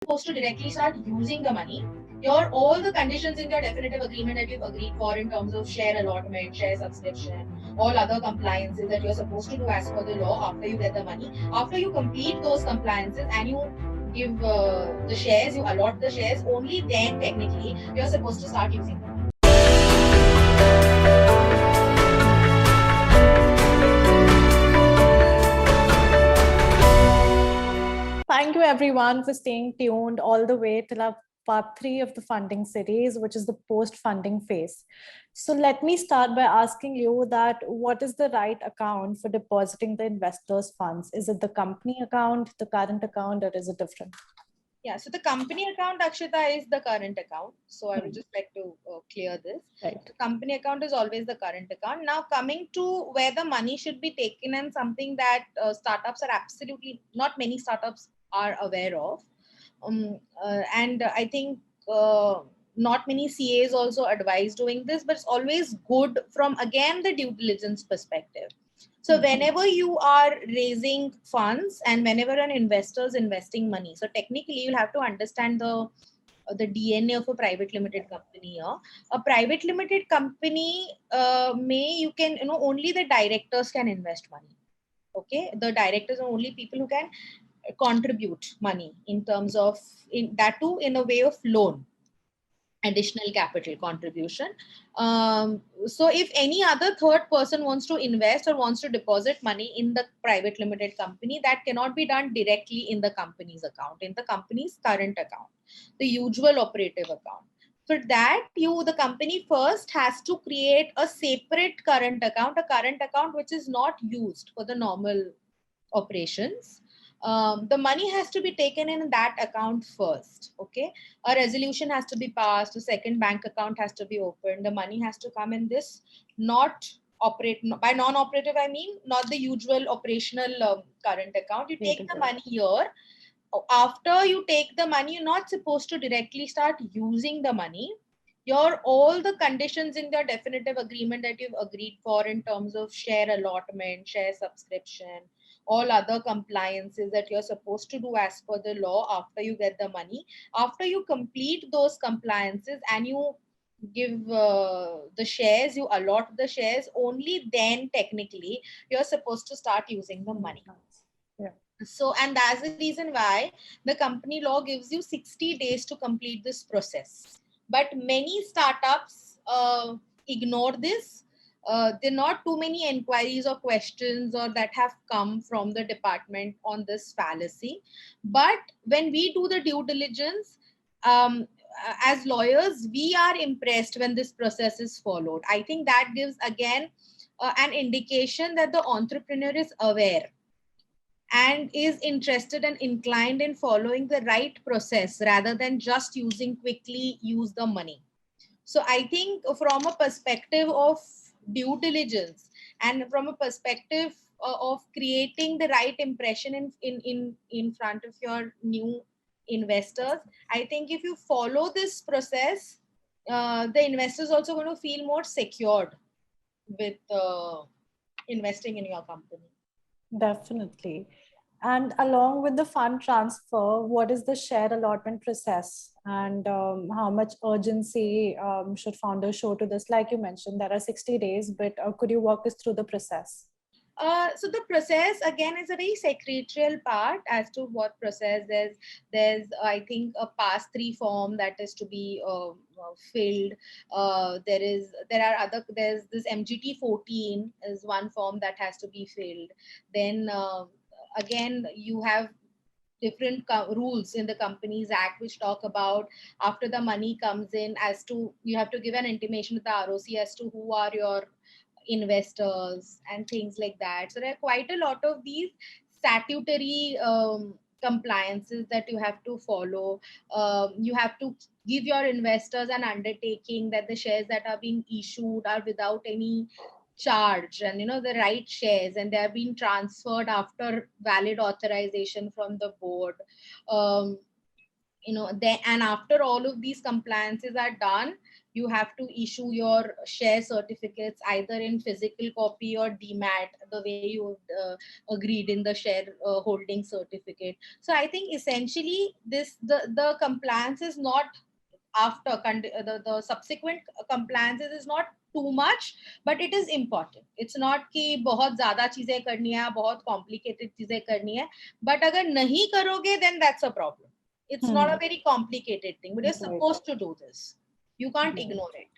supposed to directly start using the money. Your all the conditions in your definitive agreement that you've agreed for in terms of share allotment, share subscription, all other compliances that you're supposed to do as per the law after you get the money. After you complete those compliances and you give the shares, you allot the shares, only then technically you're supposed to start using them. Thank you everyone for staying tuned all the way till our part 3 of the funding series, which is the post-funding phase. So let me start by asking you that what is the right account for depositing the investors' funds? Is it the company account, the current account, or is it different? Yeah, so the company account, Akshita, is the current account. So I would just like to clear this. Right. The company account is always the current account. Now, coming to where the money should be taken and something that startups are absolutely, not many startups are aware of. And I think not many CAs also advise doing this, but it's always good from, again, the due diligence perspective. So whenever you are raising funds and whenever an investor is investing money, so technically you'll have to understand the DNA of a private limited company here. A private limited company you can, only the directors can invest money. Okay, the directors are only people who can contribute money in terms of, in that too in a way of loan, additional capital contribution. So if any other third person wants to invest or wants to deposit money in the private limited company, that cannot be done directly in the company's account, in the company's current account, the usual operative account. For that, the company first has to create a separate current account, a current account which is not used for the normal operations. The money has to be taken in that account first. Okay, a resolution has to be passed, a second bank account has to be opened, the money has to come in this, not operate by non-operative, I mean not the usual operational current account. You take the money here. After you take the money, you're not supposed to directly start using the money. Your all the conditions in the definitive agreement that you've agreed for in terms of share allotment, share subscription, all other compliances that you're supposed to do as per the law after you get the money. After you complete those compliances and you give the shares, you allot the shares, only then technically you're supposed to start using the money. Yeah. So, and that's the reason why the company law gives you 60 days to complete this process. But many startups ignore this. There are not too many inquiries or questions or that have come from the department on this fallacy. But when we do the due diligence, as lawyers, we are impressed when this process is followed. I think that gives again an indication that the entrepreneur is aware and is interested and inclined in following the right process rather than just use the money. So I think from a perspective of due diligence and from a perspective of creating the right impression in front of your new investors, I think if you follow this process, the investors also going to feel more secured with investing in your company. Definitely. And along with the fund transfer, what is the share allotment process and how much urgency should founders show to this? Like you mentioned, there are 60 days, but could you walk us through the process? So the process again is a very secretarial part as to what process. There's I think a pass 3 form that is to be filled. There's this MGT 14 is one form that has to be filled. Then again you have different rules in the Companies Act which talk about after the money comes in, as to you have to give an intimation to the ROC as to who are your investors and things like that. So there are quite a lot of these statutory compliances that you have to follow. You have to give your investors an undertaking that the shares that are being issued are without any charge, and the right shares, and they are being transferred after valid authorization from the board. And after all of these compliances are done, You have to issue your share certificates either in physical copy or demat, the way you agreed in the share holding certificate. So I think essentially the compliance is not after the subsequent compliances is not too much, but it is important. It's not कि बहुत ज्यादा चीजें करनी है, बहुत complicated चीजें करनी है, but अगर नहीं करोगे then that's a problem. It's not a very complicated thing, but you're supposed to do this. You can't ignore it.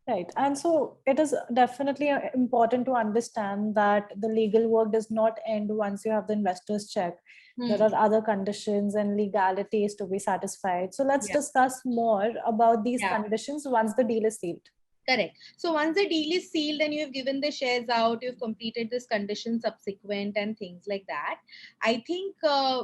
Right. And so it is definitely important to understand that the legal work does not end once you have the investor's check. There are other conditions and legalities to be satisfied. So let's discuss more about these conditions once the deal is sealed. Correct. So once the deal is sealed and you've given the shares out, you've completed this condition subsequent and things like that, I think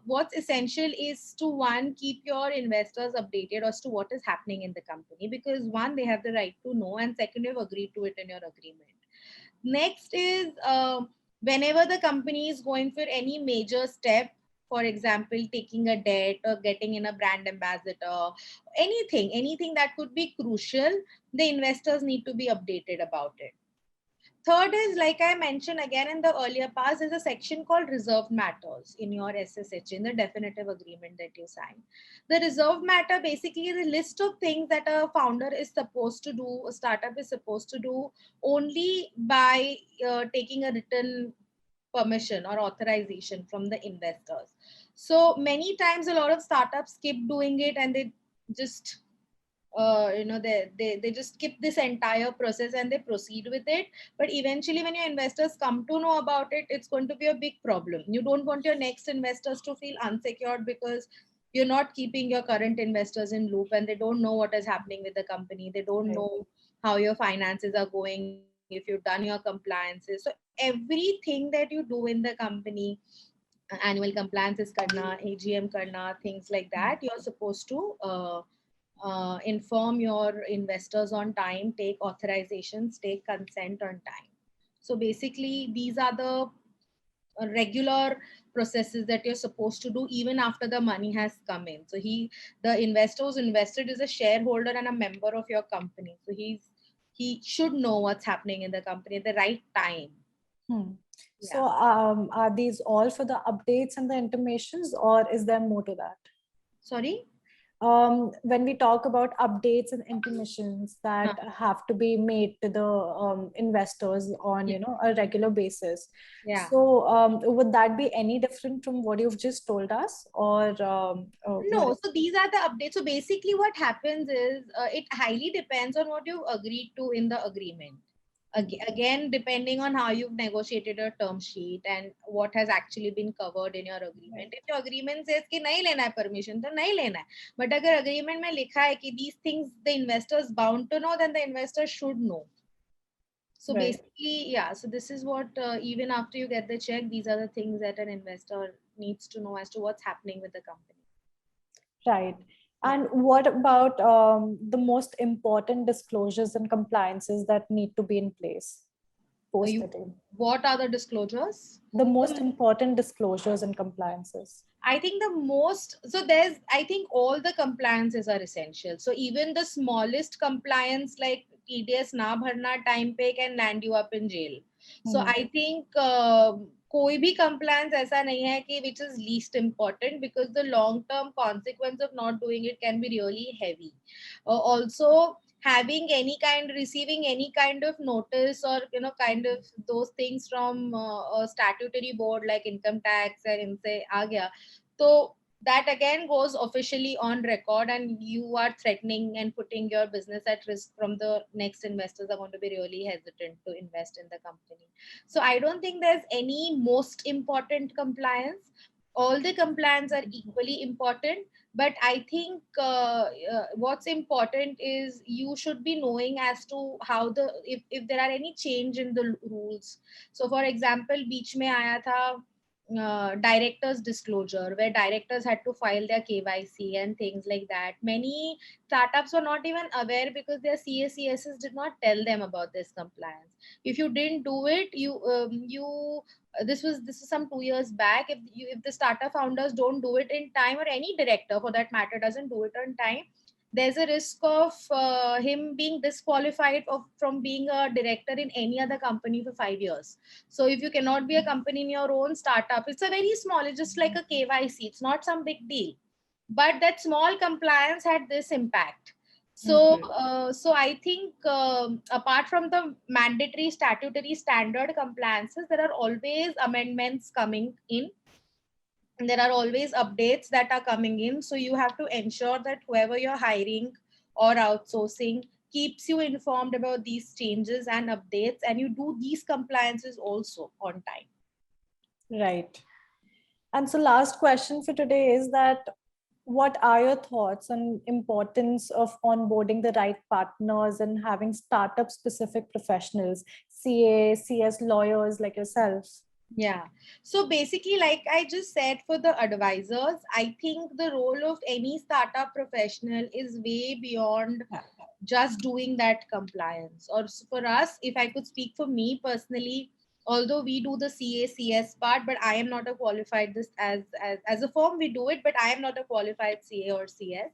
what's essential is to, one, keep your investors updated as to what is happening in the company, because one, they have the right to know, and second, you've agreed to it in your agreement. Next is whenever the company is going for any major step, for example, taking a debt or getting in a brand ambassador, anything that could be crucial, the investors need to be updated about it. Third is, like I mentioned again in the earlier past, there's a section called reserved matters in your SSH, in the definitive agreement that you sign. The reserved matter basically is a list of things that a founder is supposed to do, a startup is supposed to do only by taking a written permission or authorization from the investors. So many times a lot of startups skip doing it and they just they just skip this entire process and they proceed with it. But eventually when your investors come to know about it, it's going to be a big problem. You don't want your next investors to feel unsecured because you're not keeping your current investors in loop and they don't know what is happening with the company. They don't know how your finances are going, if you've done your compliances. So everything that you do in the company, annual compliances karna, AGM karna, things like that, you're supposed to inform your investors on time, take authorizations, take consent on time. So basically, these are the regular processes that you're supposed to do even after the money has come in. So the investor who's invested is a shareholder and a member of your company. So he should know what's happening in the company at the right time. So are these all for the updates and the intimations, or is there more to that? Sorry? When we talk about updates and intimations that have to be made to the investors on a regular basis, so would that be any different from what you've just told us, or no? So these are the updates. So basically what happens is it highly depends on what you agreed to in the agreement. Again, depending on how you've negotiated your term sheet and what has actually been covered in your agreement. If your agreement says कि नहीं लेना है permission, तो नहीं लेना है. But अगर agreement में लिखा है कि these things the investors bound to know, then the investors should know. So basically, so this is what even after you get the check, these are the things that an investor needs to know as to what's happening with the company. Right. And what about the most important disclosures and compliances that need to be in place post the deal? What are the disclosures? The most important disclosures and compliances. I think I think all the compliances are essential. So even the smallest compliance like TDS na bharna time pay can land you up in jail. So I think कोई भी compliance ऐसा नहीं है कि which is least important, because the long term consequence of not doing it can be really heavy. Also, receiving any kind of notice or kind of those things from a statutory board like income tax or इनसे आ गया, so that again goes officially on record and you are threatening and putting your business at risk from the next investors are going to be really hesitant to invest in the company. So I don't think there's any most important compliance. All the compliance are equally important, but I think what's important is you should be knowing as to how if there are any change in the rules. So for example, beech mein aaya tha directors disclosure, where directors had to file their KYC and things like that. Many startups were not even aware because their CACSs did not tell them about this compliance. If you didn't do it, this is some 2 years back. If the startup founders don't do it in time, or any director for that matter doesn't do it on time, there's a risk of him being disqualified from being a director in any other company for 5 years. So if you cannot be a company in your own startup, it's a very small, it's just like a KYC, it's not some big deal. But that small compliance had this impact. So, so I think apart from the mandatory statutory standard compliances, there are always amendments coming in. There are always updates that are coming in. So you have to ensure that whoever you're hiring or outsourcing keeps you informed about these changes and updates, and you do these compliances also on time. Right. And so last question for today is that what are your thoughts on importance of onboarding the right partners and having startup specific professionals, CA, CS lawyers like yourself? Yeah. So basically, like I just said, for the advisors, I think the role of any startup professional is way beyond just doing that compliance. Or for us, if I could speak for me personally, although we do the CACS part, but I am not a qualified this as a firm we do it, but I am not a qualified CA or CS.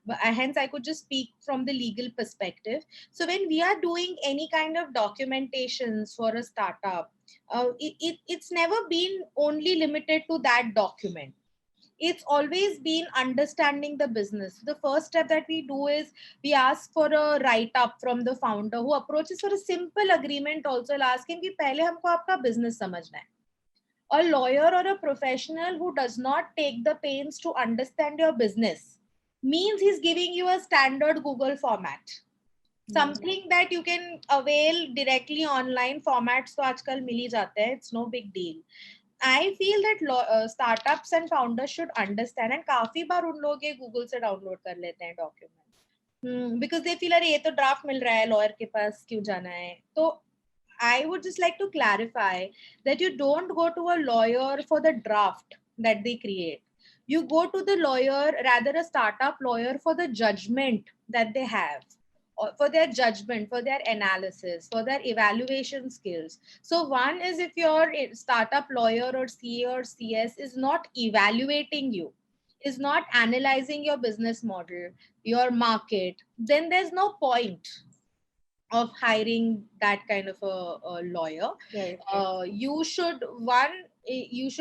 But hence I could just speak from the legal perspective. So when we are doing any kind of documentations for a startup, it's never been only limited to that document. It's always been understanding the business. The first step that we do is we ask for a write up from the founder who approaches for a simple agreement. Also, I'll ask him कि पहले हमको आपका business समझना है. A lawyer or a professional who does not take the pains to understand your business means he's giving you a standard Google format. Something that you can avail directly online. Formats तो आजकल मिल ही जाते हैं. It's no big deal. I feel that startups and founders should understand, and काफी बार उन लोग ये Google से download कर लेते हैं डॉक्यूमेंट, because they feel अरे ये तो ड्राफ्ट मिल रहा है, लॉयर के पास क्यों जाना है. तो I would just like to clarify that you don't go to a lawyer for the draft that they create. You go to the lawyer, rather a startup lawyer, for the judgment that they have, or for their judgment, for their analysis, for their evaluation skills. So one is, if your startup lawyer or CA or CS is not evaluating you, is not analyzing your business model, your market, then there's no point of hiring that kind of a lawyer. Right. You should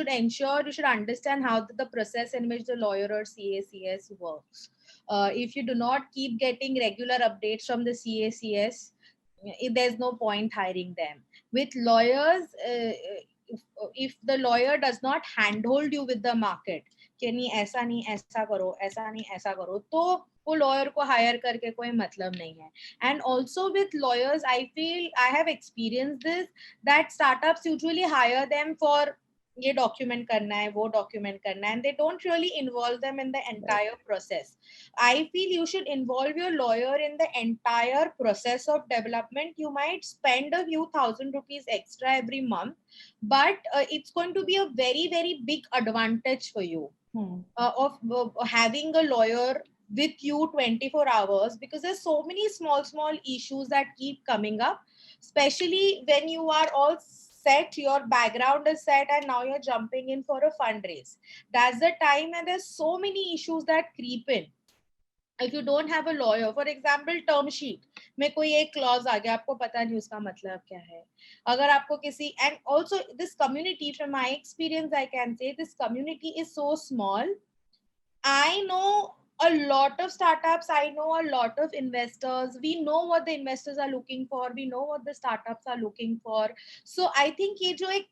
ensure, you should understand how the process in which the lawyer or CACS works. If you do not keep getting regular updates from the CACS, there's no point hiring them. With lawyers, if the lawyer does not handhold you with the market, कि नहीं ऐसा नहीं ऐसा करो, ऐसा नहीं ऐसा करो, तो वो लॉयर को हायर करके कोई मतलब नहीं है. And also with lawyers, I feel I have experienced this, that startups usually hire them for ये document करना है, वो document करना है, and they don't really involve them in the entire process. I feel you should involve your lawyer in the entire process of development. You might spend a few thousand rupees extra every month, but it's going to be a very, very big advantage for you of having a lawyer with you 24 hours, because there's so many small issues that keep coming up, especially when you are all set, your background is set, and now you're jumping in for a fundraise. That's the time, and there's so many issues that creep in. If you don't have a lawyer, for example, term sheet में कोई एक clause आ गया, आपको पता नहीं उसका मतलब क्या है. अगर आपको किसी, and also this community, from my experience, I can say this community is so small. I know a lot of startups, I know a lot of investors. We know what the investors are looking for, we know what the startups are looking for. So I think ये जो एक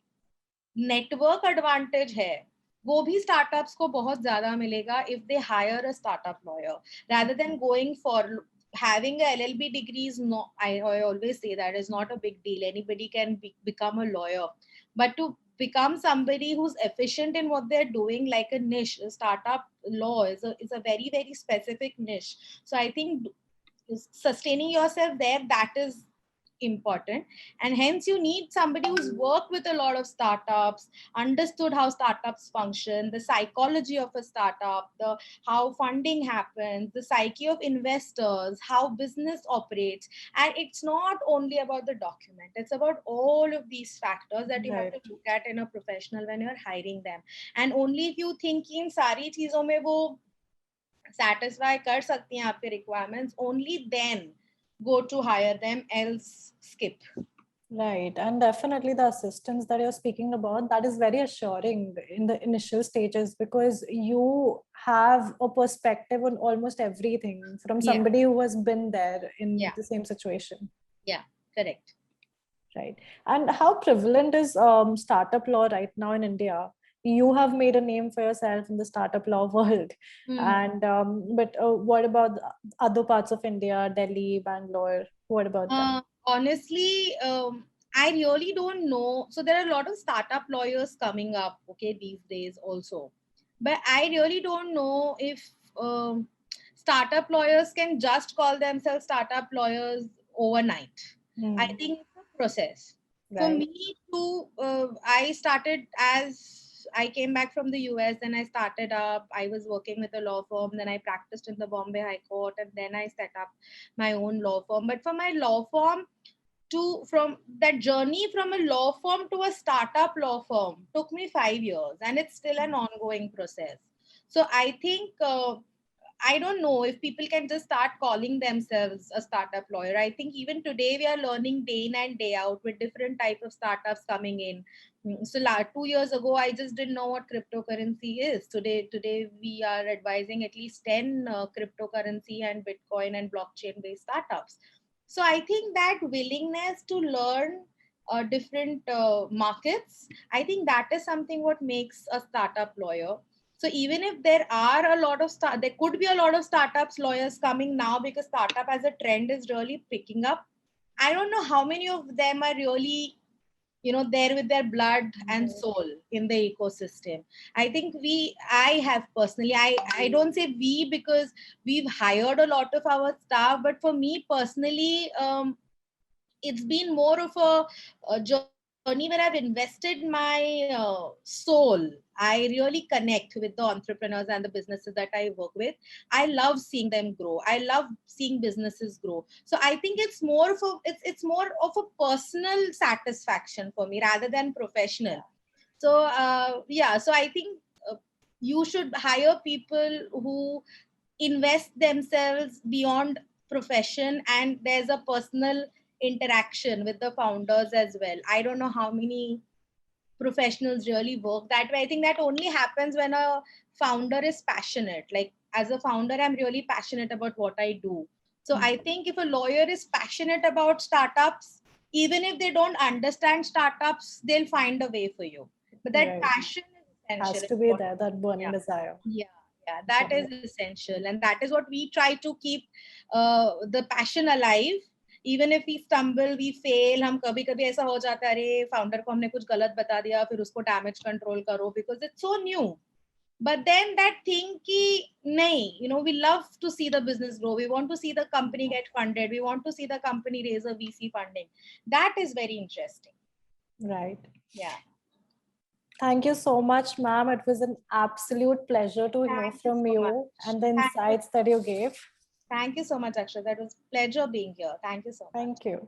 network advantage है, वो भी startups को बहुत ज़्यादा मिलेगा if they hire a startup lawyer, rather than going for having a LLB degree. Is not, I always say that is not a big deal. Anybody can become a lawyer, but to become somebody who's efficient in what they're doing, like a niche, a startup law is a very, very specific niche. So I think sustaining yourself there, that is important, and hence you need somebody who's worked with a lot of startups, understood how startups function, the psychology of a startup, the how funding happens, the psyche of investors, how business operates. And it's not only about the document, it's about all of these factors that you have to look at in a professional when you're hiring them. And only if you think in सारी चीजों में वो satisfy कर सकती हैं आपके requirements, only then go to hire them, else skip. Right. And definitely the assistance that you're speaking about, that is very assuring in the initial stages, because you have a perspective on almost everything from Yeah. somebody who has been there in Yeah. the same situation. Yeah, correct. Right. And how prevalent is startup law right now in India? You have made a name for yourself in the startup law world. And but what about the other parts of India, Delhi, Bangalore? What about them? Honestly, I really don't know. So there are a lot of startup lawyers coming up, okay, these days also. But I really don't know if startup lawyers can just call themselves startup lawyers overnight. I think it's a process. For Right. me to, I started as I came back from the US and I started up. I was working with a law firm, then I practiced in the Bombay High Court, and then I set up my own law firm. But for my law firm, from that journey from a law firm to a startup law firm took me 5 years, and it's still an ongoing process. So I think I don't know if people can just start calling themselves a startup lawyer. I think even today we are learning day in and day out with different type of startups coming in. So 2 years ago, I just didn't know what cryptocurrency is. Today we are advising at least 10 cryptocurrency and Bitcoin and blockchain based startups. So I think that willingness to learn different markets, I think that is something what makes a startup lawyer. So even if there are a lot of there could be a lot of startups lawyers coming now, because startup as a trend is really picking up. I don't know how many of them are really, there with their blood and soul in the ecosystem. I think I have personally, I don't say we because we've hired a lot of our staff, but for me personally, it's been more of a journey where I've invested my soul. I really connect with the entrepreneurs and the businesses that I work with. I love seeing them grow. I love seeing businesses grow. So I think it's more of a personal satisfaction for me rather than professional. So so I think you should hire people who invest themselves beyond profession, and there's a personal interaction with the founders as well. I don't know how many professionals really work that way. I think that only happens when a founder is passionate. Like as a founder, I'm really passionate about what I do. So I think if a lawyer is passionate about startups, even if they don't understand startups, they'll find a way for you. But that passion is essential. Has to be there, that burning Yeah. desire. Yeah, that is essential, and that is what we try to keep the passion alive. Even if we stumble, we fail, हम कभी कभी ऐसा हो जाता है, अरे founder को हमने कुछ गलत बता दिया, फिर उसको डैमेज कंट्रोल करो, because it's so new. But then that thing ki nahi, we love to see the business grow. We want to see the company get funded. We want to see the company raise a VC funding. That is very interesting. Right. Yeah. Thank you so much, ma'am. It was an absolute pleasure to hear from you and the insights that you gave. Thank you so much, Akshay. That was a pleasure being here. Thank you so much. Thank you.